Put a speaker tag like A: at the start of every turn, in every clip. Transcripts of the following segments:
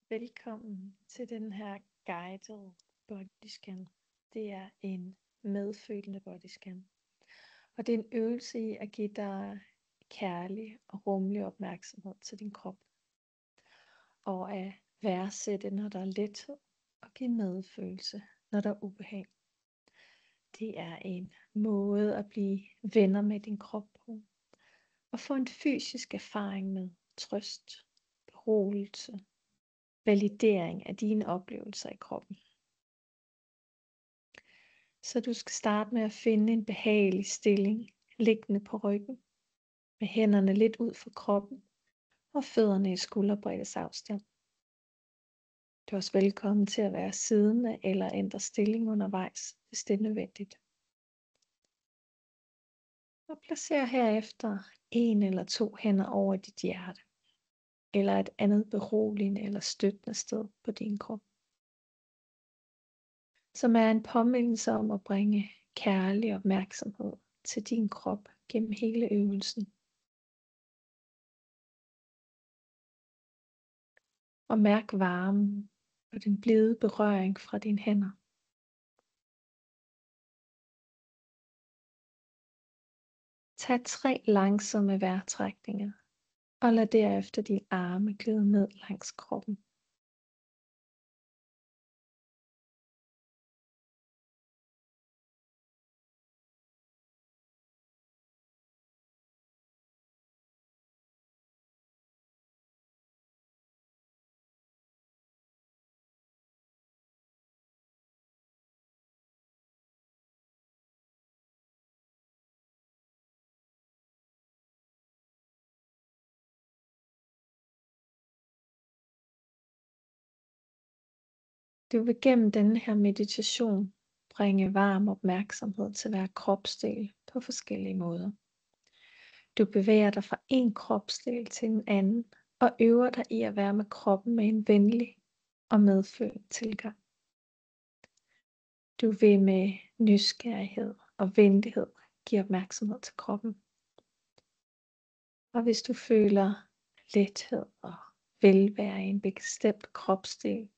A: Velkommen til den her guided bodyscan. Det er en medfølende bodyscan. Og det er en øvelse i at give dig kærlig og rummelig opmærksomhed til din krop. Og at værdsætte, når der er lethed, og give medfølelse, når der er ubehag. Det er en måde at blive venner med din krop på. Og få en fysisk erfaring med trøst, beroligelse, validering af dine oplevelser i kroppen. Så du skal starte med at finde en behagelig stilling, liggende på ryggen, med hænderne lidt ud for kroppen, og fødderne i skulderbreddes afstand. Du er også velkommen til at være siddende eller ændre stilling undervejs, hvis det er nødvendigt. Og placer herefter en eller to hænder over dit hjerte, eller et andet beroligende eller støttende sted på din krop, som er en påmindelse om at bringe kærlig opmærksomhed til din krop gennem hele øvelsen. Og mærk varmen og den blide berøring fra dine hænder. Tag 3 langsomme vejrtrækninger, og lad derefter dine arme glide ned langs kroppen. Du vil gennem denne her meditation bringe varm opmærksomhed til hver kropsdel på forskellige måder. Du bevæger dig fra en kropsdel til en anden og øver dig i at være med kroppen med en venlig og medfølende tilgang. Du vil med nysgerrighed og venlighed give opmærksomhed til kroppen. Og hvis du føler lethed og velvære i en bestemt kropsdel,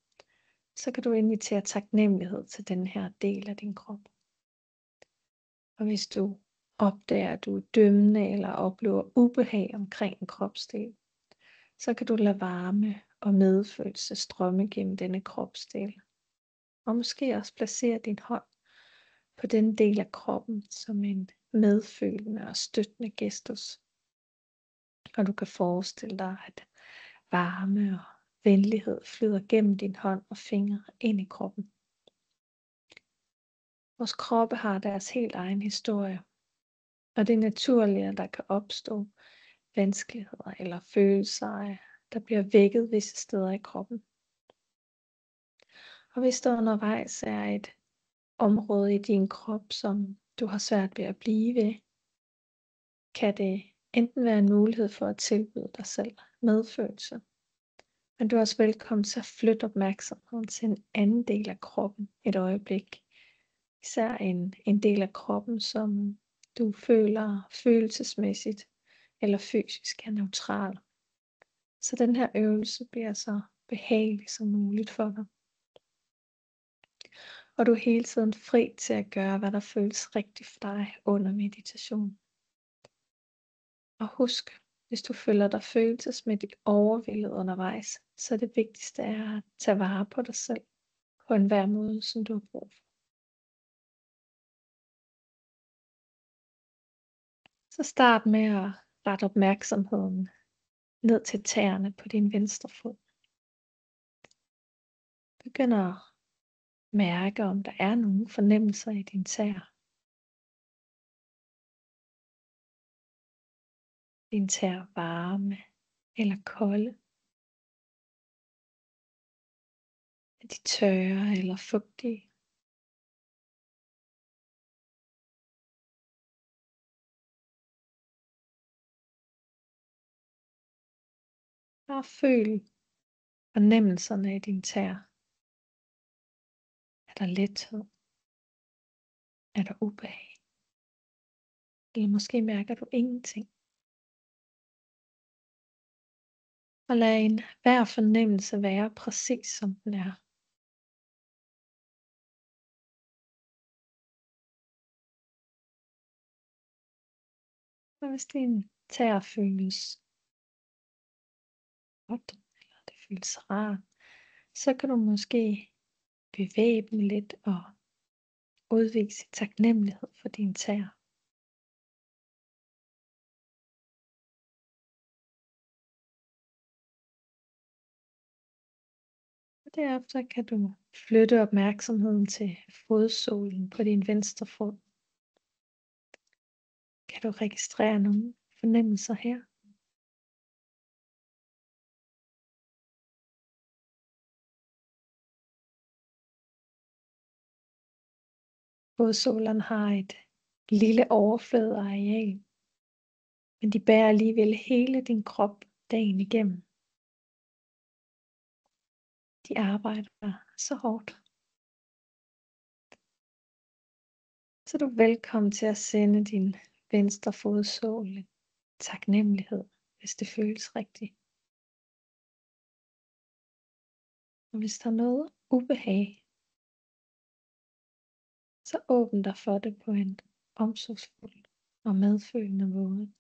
A: så kan du invitere taknemmelighed til den her del af din krop. Og hvis du opdager, at du er dømmende eller oplever ubehag omkring en kropsdel, så kan du lade varme og medfølelse strømme gennem denne kropsdel. Og måske også placere din hånd på den del af kroppen som en medfølende og støttende gestus. Og du kan forestille dig, at varme og venlighed flyder gennem din hånd og fingre ind i kroppen. Vores kroppe har deres helt egen historie, og det er naturligt, at der kan opstå vanskeligheder eller følelser, der bliver vækket visse steder i kroppen. Og hvis der undervejs er et område i din krop, som du har svært ved at blive ved, kan det enten være en mulighed for at tilbyde dig selv medfølelse, men du er også velkommen til at flytte opmærksomheden til en anden del af kroppen et øjeblik. Især en del af kroppen, som du føler følelsesmæssigt eller fysisk er neutral. Så den her øvelse bliver så behagelig som muligt for dig. Og du er hele tiden fri til at gøre, hvad der føles rigtigt for dig under meditation. Og husk, hvis du føler dig følelsesmæssigt overvældet undervejs, så det vigtigste er at tage vare på dig selv på enhver måde, som du har brug for. Så start med at rette opmærksomheden ned til tæerne på din venstre fod. Begynd at mærke, om der er nogle fornemmelser i din tæer. Din tæer varme eller kolde. Er de tørre eller fugtige? Bare føl fornemmelserne i din tæer. Er der lethed? Er der ubehag? Eller måske mærker du ingenting. Og lad hver fornemmelse være præcis som den er. Og hvis din tær føles godt, eller det føles rart, så kan du måske bevæge dem lidt og udvise taknemmelighed for din tær. Og derefter kan du flytte opmærksomheden til fodsålen på din venstre fod. Kan du registrere nogle fornemmelser her? Fodsålen har et lille overfladeareal, men de bærer alligevel hele din krop dagen igennem. De arbejder så hårdt. Så er du velkommen til at sende din venstre fodsåle taknemmelighed, hvis det føles rigtigt. Og hvis der er noget ubehag, så åbn dig for det på en omsorgsfuld og medfølende måde.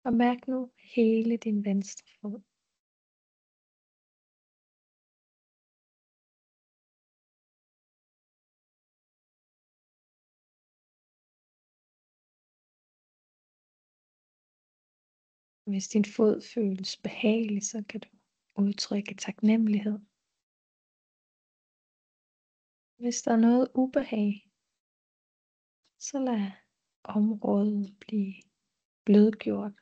A: Og mærk nu hele din venstre fod. Hvis din fod føles behagelig, så kan du udtrykke taknemmelighed. Hvis der er noget ubehag, så lad området blive blødgjort,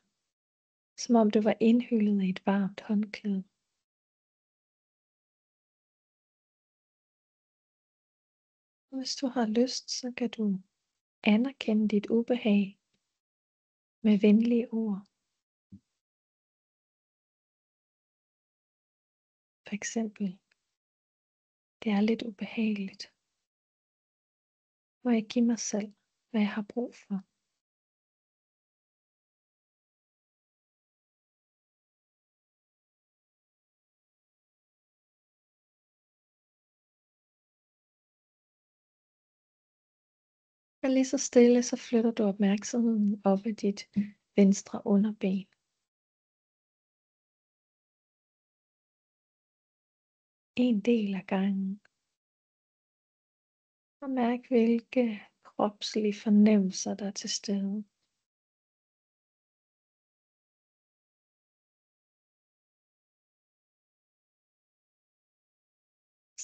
A: som om det var indhyllet i et varmt håndklæde. Hvis du har lyst, så kan du anerkende dit ubehag med venlige ord. For eksempel, det er lidt ubehageligt. Må jeg give mig selv, hvad jeg har brug for? Og lige så stille, så flytter du opmærksomheden op ad dit venstre underben. En del af gangen. Og mærk, hvilke kropslige fornemmelser, der er til stede.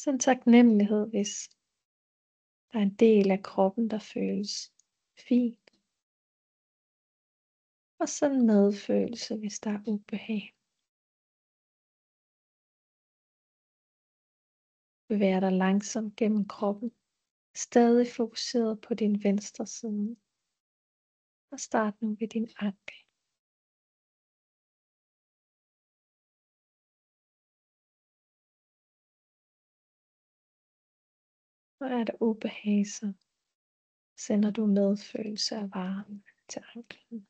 A: Send taknemmelighed, hvis der er en del af kroppen, der føles fint. Og send medfølelse, hvis der er ubehag. Bevæg dig langsomt gennem kroppen, stadig fokuseret på din venstre side. Og start nu ved din ankel. Og er der ubehag, så sender du medfølelse af varme til anklen.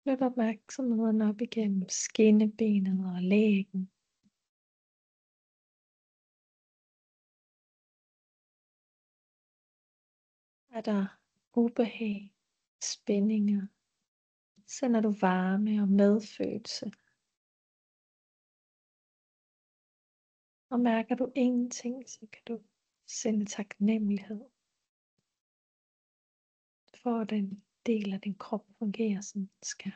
A: Flyt opmærksomheden op igennem skinnebenet og lægen. Er der ubehag, spændinger, sender du varme og medfølelse. Og mærker du ingenting, så kan du sende taknemmelighed for, at den del af din krop fungerer, som den skal.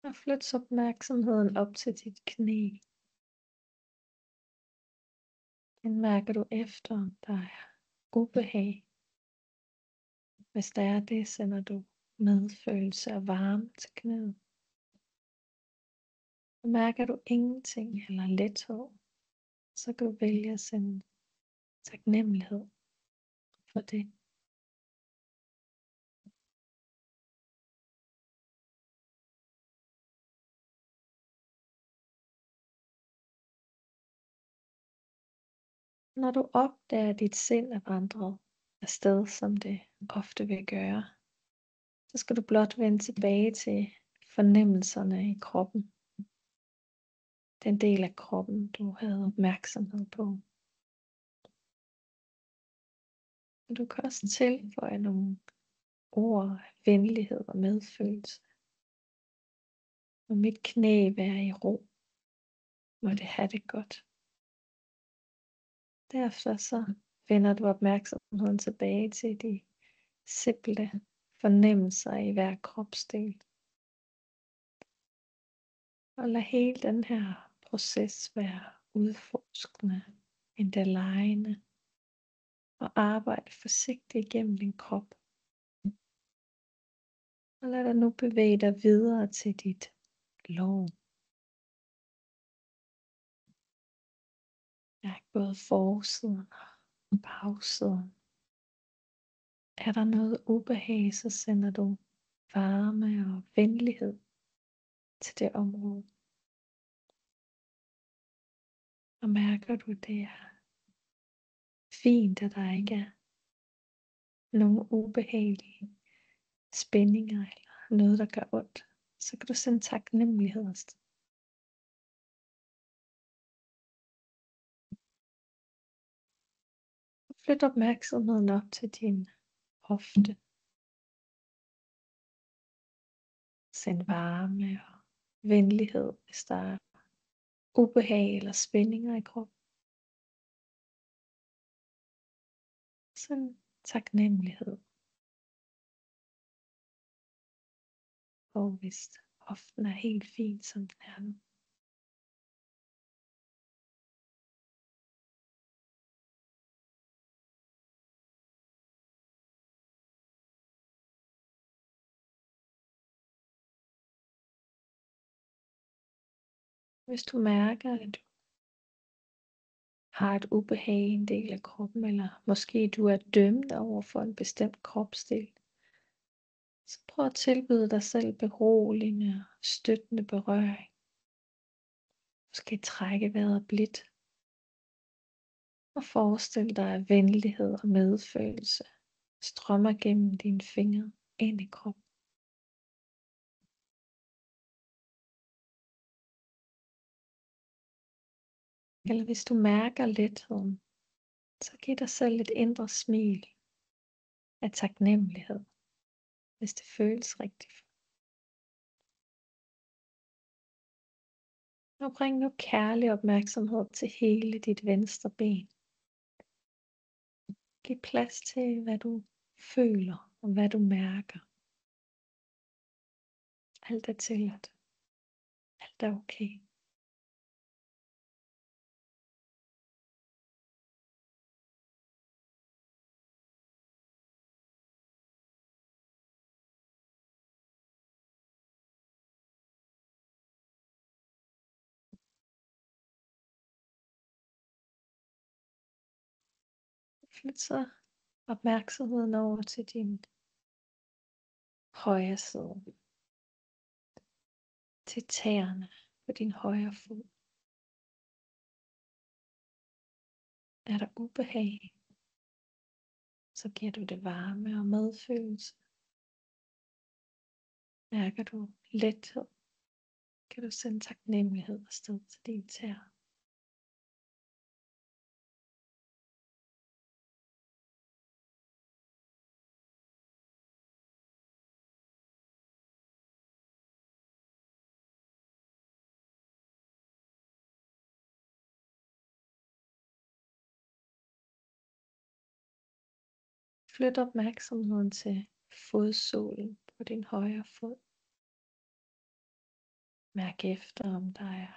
A: Og flyt opmærksomheden op til dit knæ. Den mærker du efter, om der er ubehag. Hvis der er det, sender du medfølelse og varme til knæet. Og mærker du ingenting eller lethed, så kan du vælge at sende taknemmelighed for det. Når du opdager, at dit sind er vandret afsted, som det ofte vil gøre, så skal du blot vende tilbage til fornemmelserne i kroppen. Den del af kroppen, du havde opmærksomhed på. Du kan også tilføje nogle ord af venlighed og medfølelse. Må mit knæ være i ro. Må det have det godt. Derefter så vender du opmærksomheden tilbage til de simple fornemmelser i hver kropsdel. Og lad hele den her proces være udforskende, endda legende, og arbejde forsigtigt igennem din krop. Og lad dig nu bevæge dig videre til dit lår. Mærk både forsiden og bagsiden. Er der noget ubehag, så sender du varme og venlighed til det område. Og mærker du, det er fint, at der ikke er nogen ubehagelige spændinger eller noget, der gør ondt, så kan du sende taknemmelighed afsted. Flyt opmærksomheden op til din hofte. Send varme og venlighed, hvis der er ubehag eller spændinger i kroppen. Send taknemmelighed. Og hvis hoften er helt fin, som den er nu. Hvis du mærker, at du har et ubehag i en del af kroppen, eller måske du er dømt over for en bestemt kropsdel, så prøv at tilbyde dig selv beroligende og støttende berøring. Måske trække vejret blidt. Og forestil dig, at venlighed og medfølelse strømmer gennem dine fingre ind i kroppen. Eller hvis du mærker letheden, så giv dig selv et indre smil af taknemmelighed, hvis det føles rigtigt. Og bring nu kærlig opmærksomhed til hele dit venstre ben. Giv plads til, hvad du føler og hvad du mærker. Alt er tilladt. Alt er okay. Flyt så opmærksomheden over til din højre side. Til tæerne på din højre fod. Er der ubehag, så giver du det varme og medfølelse. Mærker du lethed, kan du sende taknemmelighed afsted til dine tæer. Flyt opmærksomheden til fodsålen på din højre fod. Mærk efter, om der er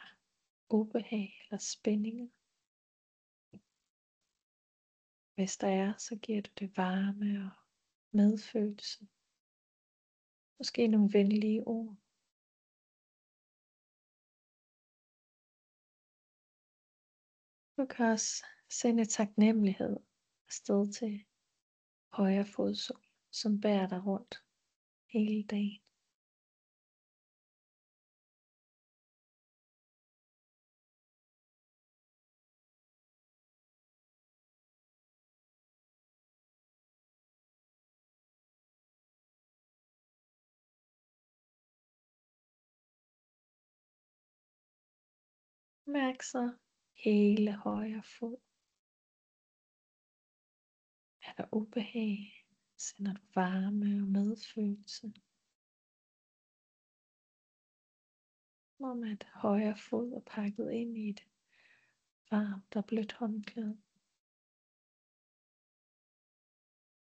A: ubehag eller spændinger. Hvis der er, så giver du det varme og medfølelse. Måske nogle venlige ord. Du kan også sende taknemmelighed afsted til højre fodsål, som bærer dig rundt hele dagen. Mærk så hele højre fod. Er der ubehag, sender du varme og medfølelse. Om at højre fod er pakket ind i et varmt og blødt håndklæde.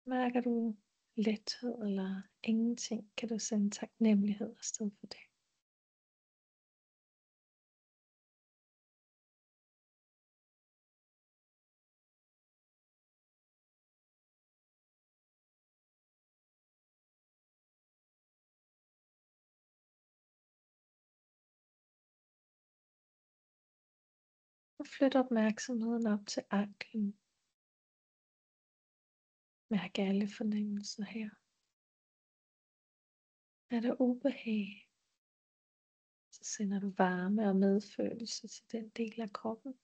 A: Mærker du lethed eller ingenting, kan du sende taknemmelighed afsted for det. Og flyt opmærksomheden op til anklen. Mærk alle fornemmelser her. Er der ubehag, så sender du varme og medfølelse til den del af kroppen.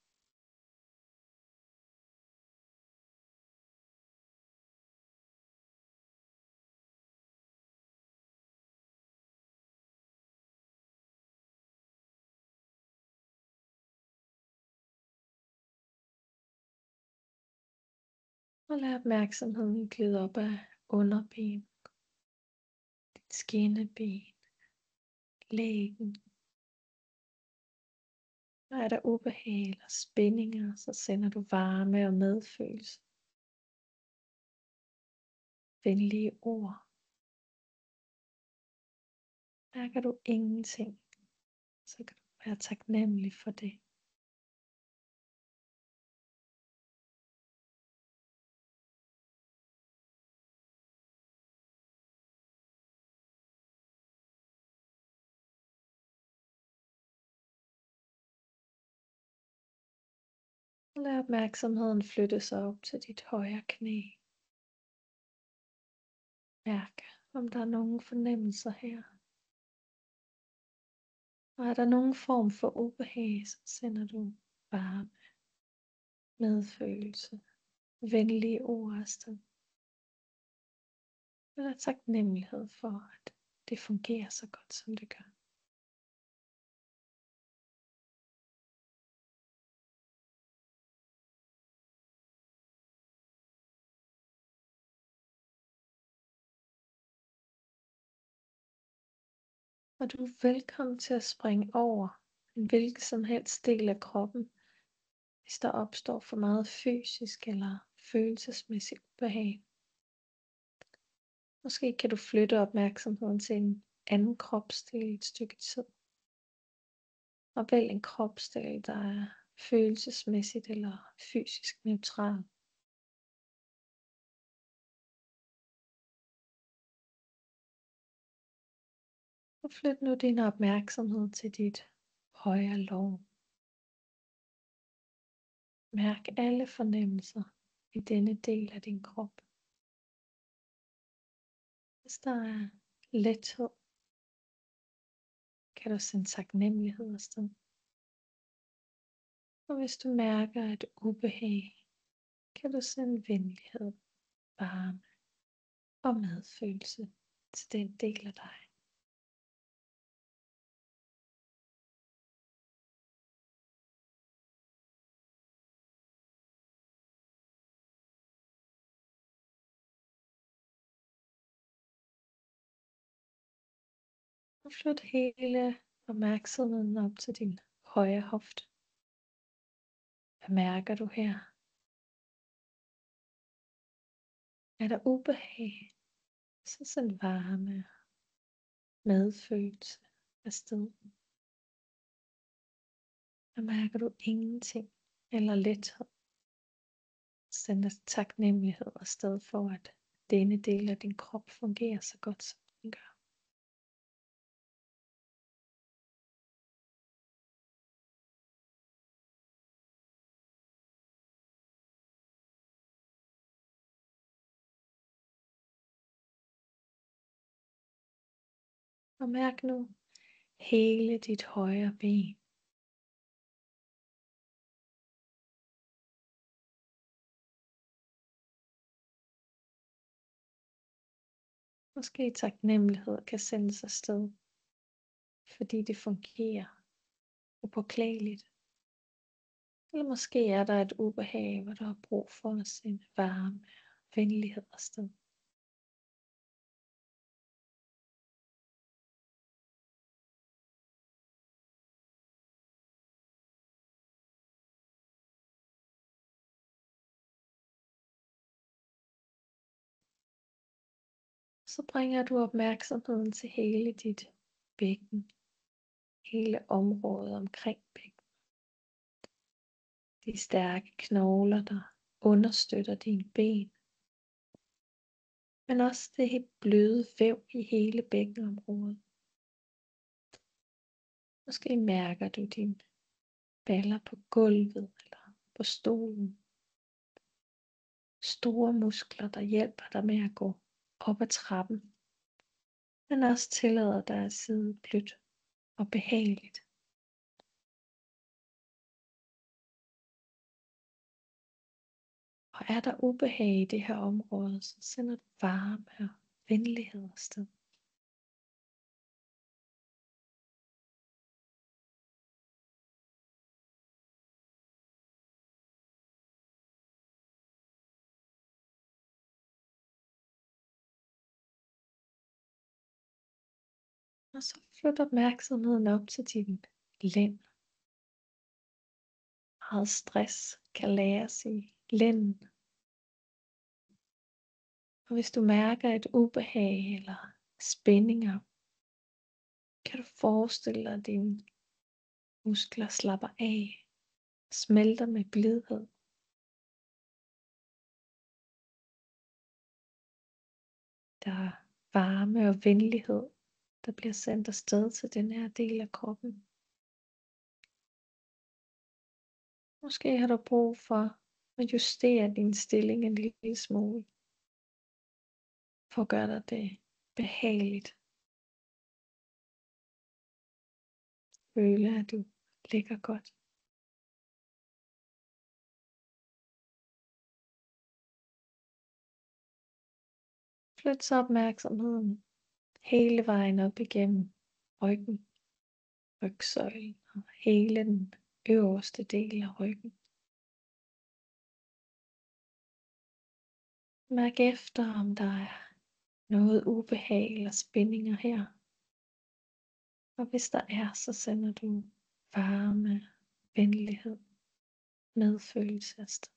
A: Og lad opmærksomheden glide op af underben, dit skinneben, lægen. Og er der ubehag eller spændinger, så sender du varme og medfølelse. Venlige ord. Mærker du ingenting, så kan du være taknemmelig for det. Og lad opmærksomheden flytte sig op til dit højre knæ. Mærk, om der er nogle fornemmelser her. Og er der nogen form for ubehag, så sender du varme, medfølelse, venlige ord afsted. Eller taknemmelighed for, at det fungerer så godt, som det gør. Og du er velkommen til at springe over en hvilken som helst del af kroppen, hvis der opstår for meget fysisk eller følelsesmæssig ubehag. Måske kan du flytte opmærksomheden til en anden kropsdel et stykke tid. Og vælg en kropsdel, der er følelsesmæssigt eller fysisk neutral. Og flyt nu din opmærksomhed til dit højre lår. Mærk alle fornemmelser i denne del af din krop. Hvis der er lethed, kan du sende taknemmelighed afsted. Og hvis du mærker et ubehag, kan du sende venlighed, varme og medfølelse til den del af dig. Og flyt hele opmærksomheden op til din højre hofte. Hvad mærker du her? Er der ubehag, så send varme, medfølelse afsted. Og mærker du ingenting eller lethed, sender taknemmelighed afsted for, at denne del af din krop fungerer så godt, som den gør. Og mærk nu hele dit højre ben. Måske taknemmelighed kan sendes afsted, fordi det fungerer upåklageligt. Eller måske er der et ubehag, hvor du har brug for at sende varme og venlighed afsted. Så bringer du opmærksomheden til hele dit bækken, hele området omkring bækken. De stærke knogler, der understøtter dine ben, men også det helt bløde væv i hele bækkenområdet. Måske mærker du dine baller på gulvet eller på stolen. Store muskler, der hjælper dig med at gå op ad trappen, men også tillader dig at sidde blødt og behageligt. Og er der ubehag i det her område, så sender du varme og venlighed afsted. Og så flyt opmærksomheden op til din lænd. Meget stress kan læres i lænden. Og hvis du mærker et ubehag eller spændinger, kan du forestille dig, at dine muskler slapper af, smelter med blidhed. Der er varme og venlighed, der bliver sendt afsted til den her del af kroppen. Måske har du brug for at justere din stilling en lille smule, for at gøre dig det behageligt. Føle, at du ligger godt. Flyt så opmærksomheden hele vejen op igennem ryggen, rygsøjlen og hele den øverste del af ryggen. Mærk efter, om der er noget ubehag eller spændinger her. Og hvis der er, så sender du varme, venlighed, medfølelse afsted.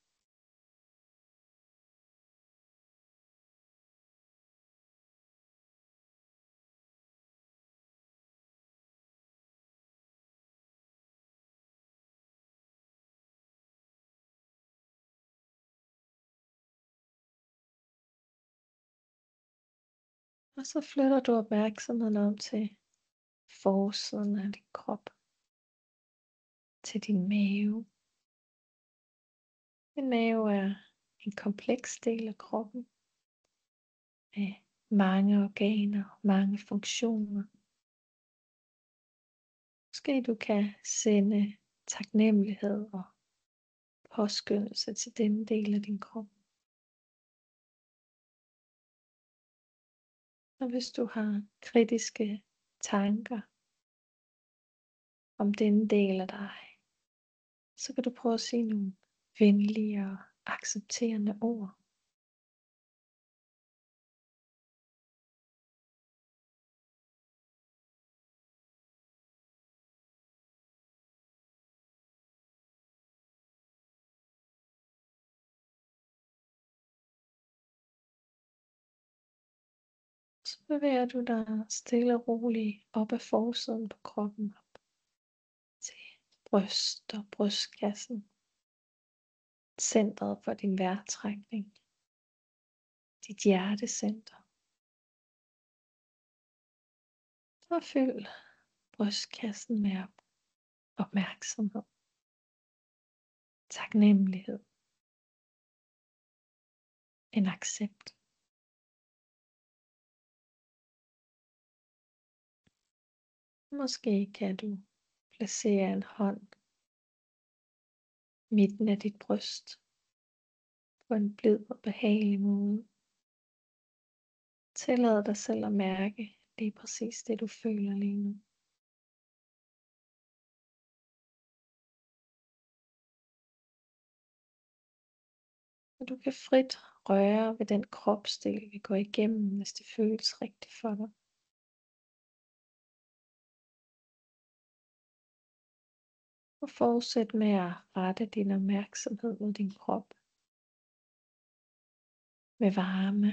A: Og så flytter du opmærksomheden om til forsiden af din krop, til din mave. Din mave er en kompleks del af kroppen med mange organer, mange funktioner. Måske du kan sende taknemmelighed og påskyndelse til denne del af din krop. Og hvis du har kritiske tanker om denne del af dig, så kan du prøve at sige nogle venlige og accepterende ord. Så bevæger du dig stille og roligt op ad forsiden på kroppen, op til bryst og brystkassen, centret for din vejrtrækning, dit hjertecenter. Og fyld brystkassen med opmærksomhed, taknemmelighed, en accept. Måske kan du placere en hånd midten af dit bryst på en blid og behagelig måde. Tillad dig selv at mærke lige præcis det, du føler lige nu. Og du kan frit røre ved den kropsdel, vi går igennem, hvis det føles rigtigt for dig. Og fortsæt med at rette din opmærksomhed mod din krop. Med varme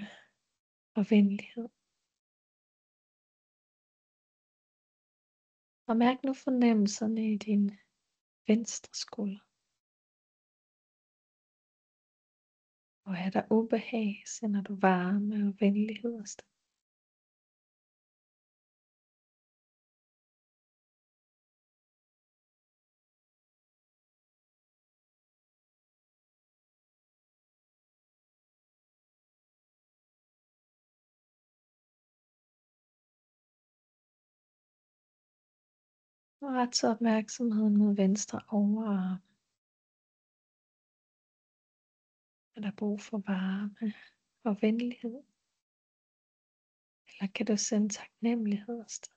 A: og venlighed. Og mærk nu fornemmelserne i din venstre skulder. Og er der ubehag, sender du varme og venlighed afsted. Og ret så opmærksomheden mod venstre overarm. Er der brug for varme og venlighed? Eller kan du sende taknemmelighed afsted?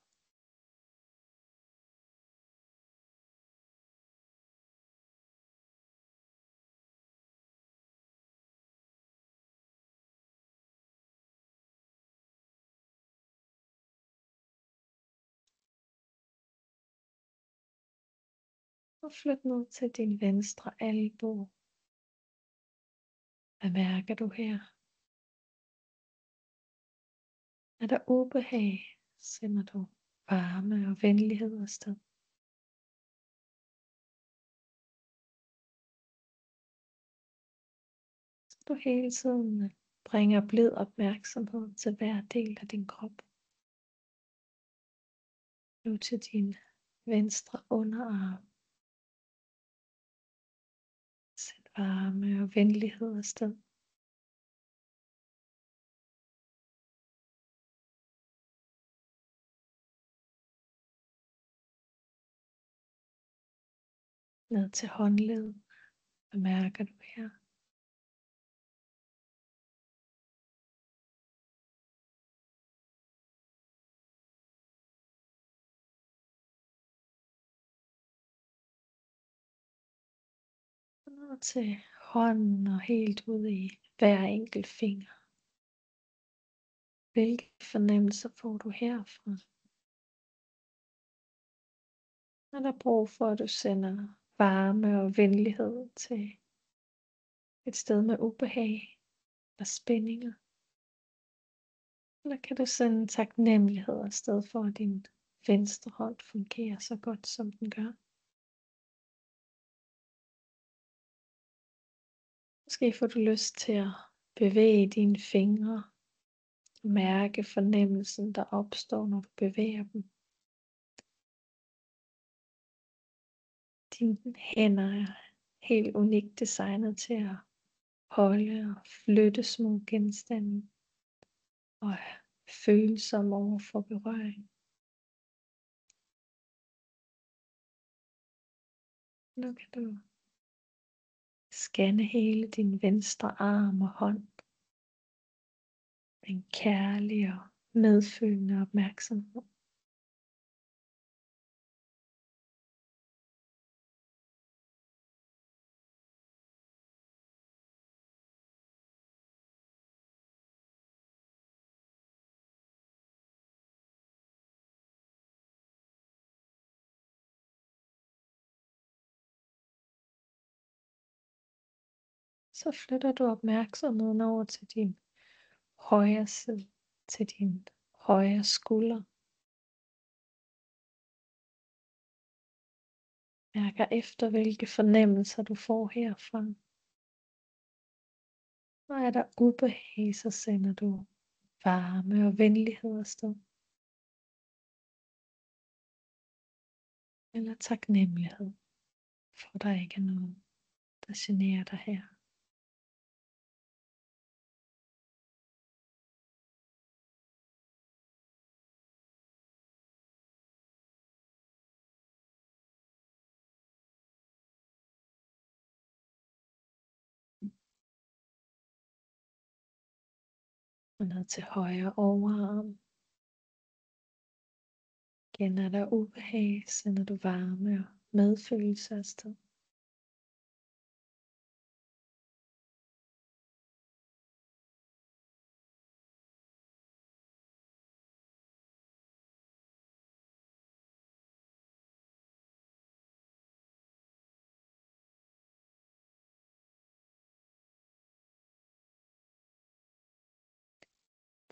A: Og flyt ned til din venstre albue. Hvad mærker du her? Er der ubehag, sender du varme og venlighed afsted. Så du hele tiden bringer blid opmærksomhed til hver del af din krop. Nu til din venstre underarm. Send varme og venlighed afsted. Ned til håndledet. Hvad mærker du her? Og ned til hånden og helt ud i hver enkelt finger. Hvilke fornemmelser får du herfra? Er der brug for, at du sender varme og venlighed til et sted med ubehag og spændinger? Eller kan du sende taknemmelighed afsted for, at din venstre hånd fungerer så godt, som den gør? Måske får du lyst til at bevæge dine fingre. Mærke fornemmelsen, der opstår, når du bevæger dem. Dine hænder er helt unikt designet til at holde og flytte små genstande og er følsomme over for berøring. Nu kan du scanne hele din venstre arm og hånd med en kærlig og medfølende opmærksomhed. Så flytter du opmærksomheden over til din højre side, til din højre skulder. Mærker efter, hvilke fornemmelser du får herfra. Og er der ubehag, så sender du varme og venlighed afsted. Eller taknemmelighed, for der ikke er noget, der generer dig her. Og ned til højre overarm. Igen er der ubehag, sender du varme og medfølelse afsted.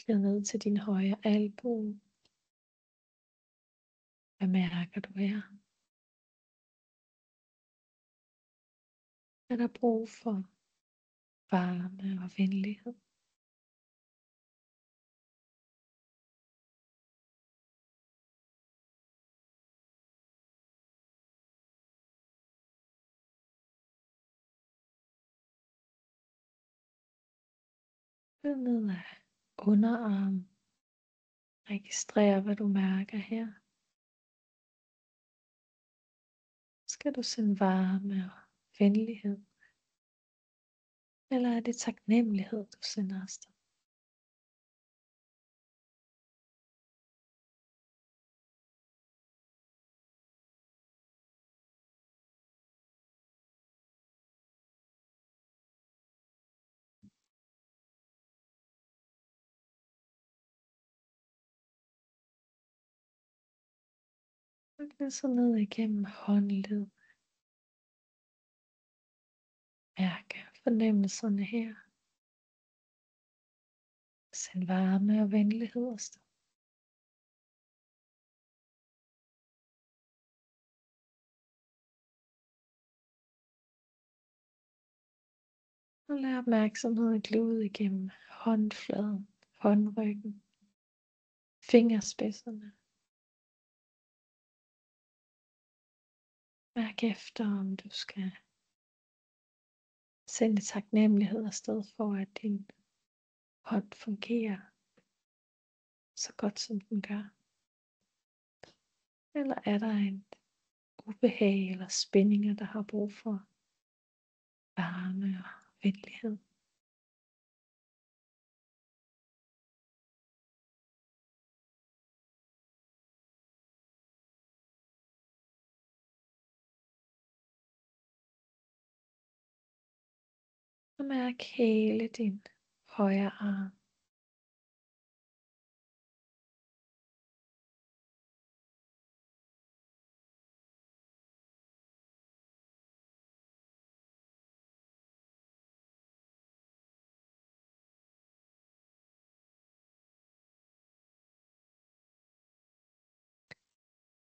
A: Glid ned til din højre albue. Hvad mærker du her? Er der brug for varme og venlighed? Glid ned af underarm. Registrer, hvad du mærker her. Skal du sende varme og venlighed? Eller er det taknemmelighed, du sender afsted? Og glid så ned igennem håndled. Mærke fornemmelserne her. Send varme og venlighed afsted. Og lad opmærksomheden glide igennem håndfladen, håndryggen, fingerspidserne. Mærk efter, om du skal sende taknemmelighed afsted for, at din hånd fungerer så godt, som den gør. Eller er der en ubehag eller spændinger, der har brug for varme og venlighed? Og mærk hele din højre arm.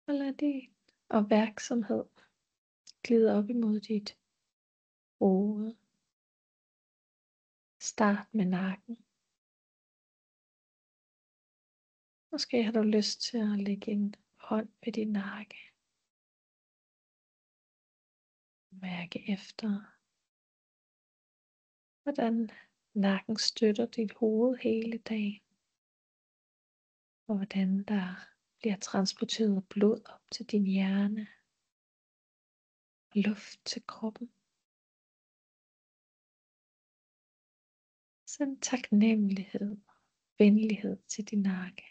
A: Og lad din opmærksomhed glide op imod dit hoved. Start med nakken. Måske har du lyst til at lægge en hånd ved din nakke. Mærke efter, hvordan nakken støtter dit hoved hele dagen. Og hvordan der bliver transporteret blod op til din hjerne. Og luft til kroppen. Send taknemmelighed, venlighed til din nakke.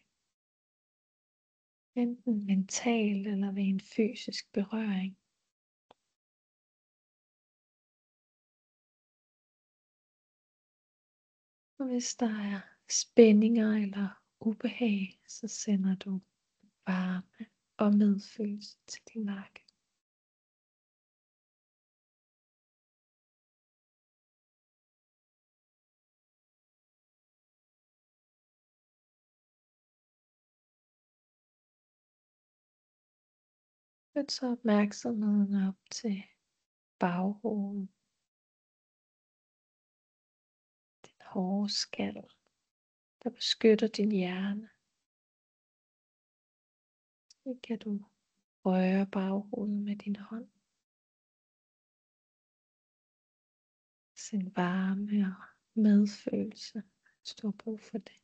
A: Enten mentalt eller ved en fysisk berøring. Og hvis der er spændinger eller ubehag, så sender du varme og medfølelse til din nakke. Flyt så opmærksomheden op til baghovedet, den hårde skal, der beskytter din hjerne. Så kan du røre baghovedet med din hånd. Sin varme og medfølelse, hvis du har brug for det.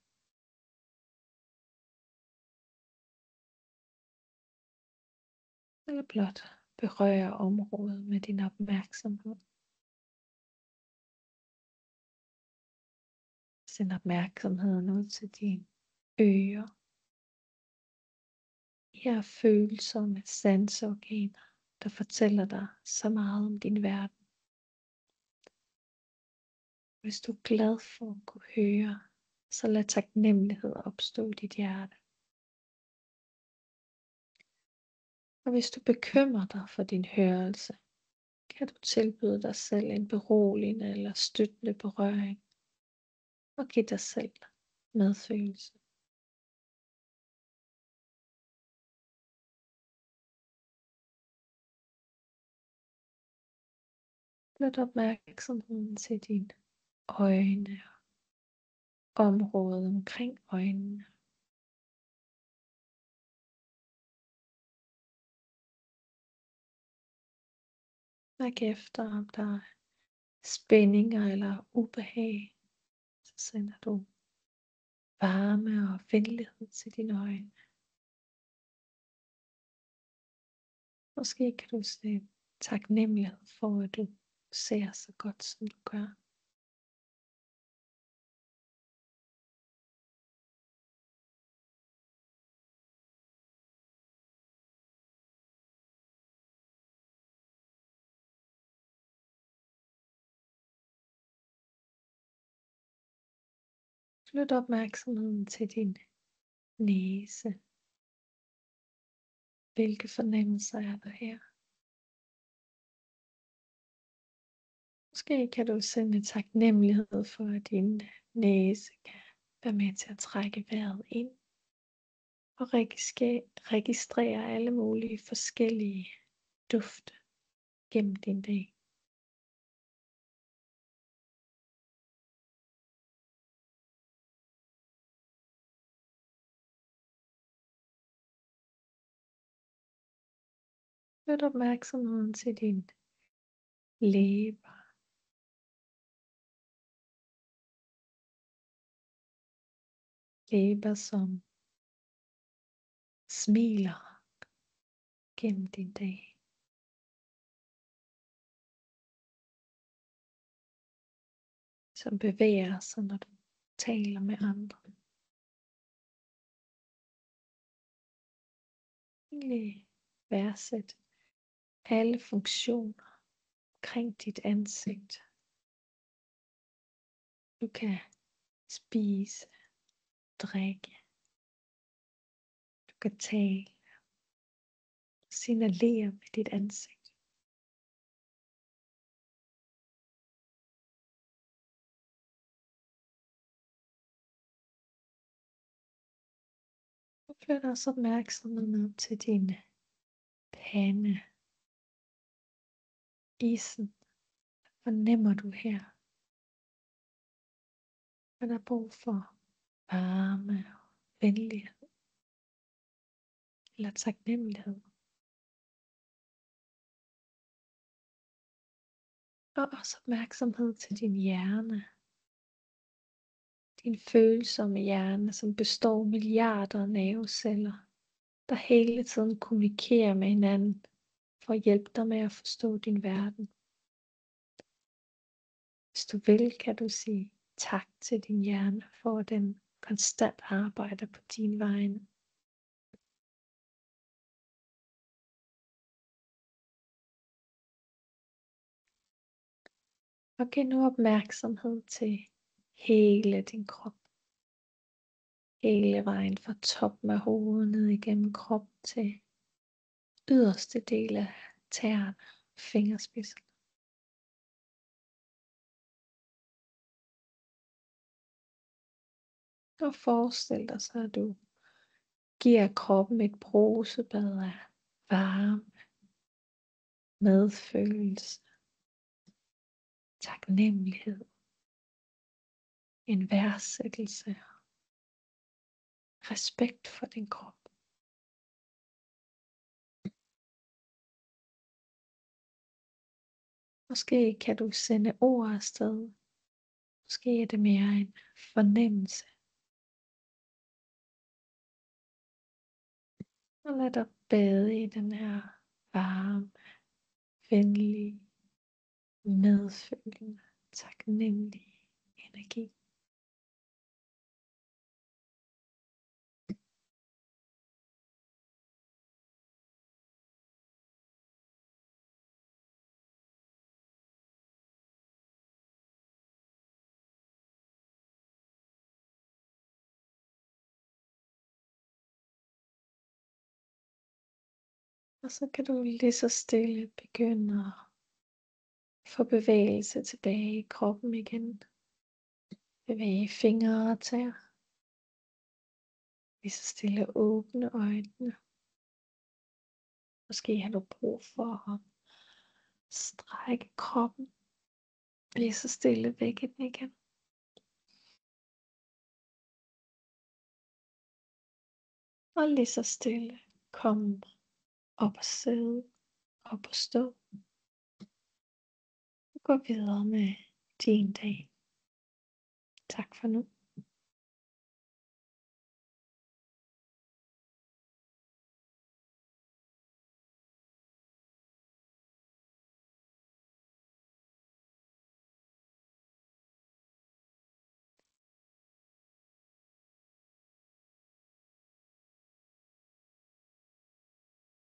A: Eller blot berøre området med din opmærksomhed. Send opmærksomheden ud til dine ører. Her er følsomme sanseorganer, der fortæller dig så meget om din verden. Hvis du er glad for at kunne høre, så lad taknemmelighed opstå i dit hjerte. Og hvis du bekymrer dig for din hørelse, kan du tilbyde dig selv en beroligende eller støttende berøring, og give dig selv medfølelse. Flyt opmærksomheden til dine øjne og området omkring øjnene. Mærk efter, om der er spændinger eller ubehag. Så sender du varme og venlighed til dine øjne. Måske kan du se taknemmelighed for, at du ser så godt, som du gør. Flyt opmærksomheden til din næse. Hvilke fornemmelser er der her? Måske kan du sende taknemmelighed for, at din næse kan være med til at trække vejret ind og registrere alle mulige forskellige dufte gennem din dag. Flyt opmærksomheden til din læber. Læber, som smiler gennem din dag. Som bevæger sig, når du taler med andre. Egentlig værdsæt alle funktioner omkring dit ansigt. Du kan spise, drikke, du kan tale, signalere med dit ansigt. Du flytter også opmærksomheden op til din pande. Isen. Fornemmer du her? Er der brug for varme og venlighed? Eller taknemmelighed? Og også opmærksomhed til din hjerne. Din følsomme hjerne, som består af milliarder af nerveceller, der hele tiden kommunikerer med hinanden for at hjælpe dig med at forstå din verden. Hvis du vil, kan du sige tak til din hjerne for at den konstant arbejder på din vegne. Og giv nu opmærksomhed til hele din krop. Hele vejen fra toppen af hovedet ned igennem kroppen til yderste del af tæerne og fingerspidserne. Og forestil dig så, at du giver kroppen et brusebad af varme medfølelse, taknemmelighed, en værdsættelse, respekt for din krop. Måske kan du sende ord afsted. Måske er det mere en fornemmelse. Og lad dig bade i den her varme, venlige, medfølende, taknemmelige energi. Og så kan du lige så stille begynde at få bevægelse tilbage i kroppen igen. Bevæge fingre og tæer. Lige så stille åbne øjnene. Måske har du brug for at strække kroppen. Lige så stille væk den igen. Og lige så stille kom op og sidde, op og stå. Gå videre med din dag. Tak for nu.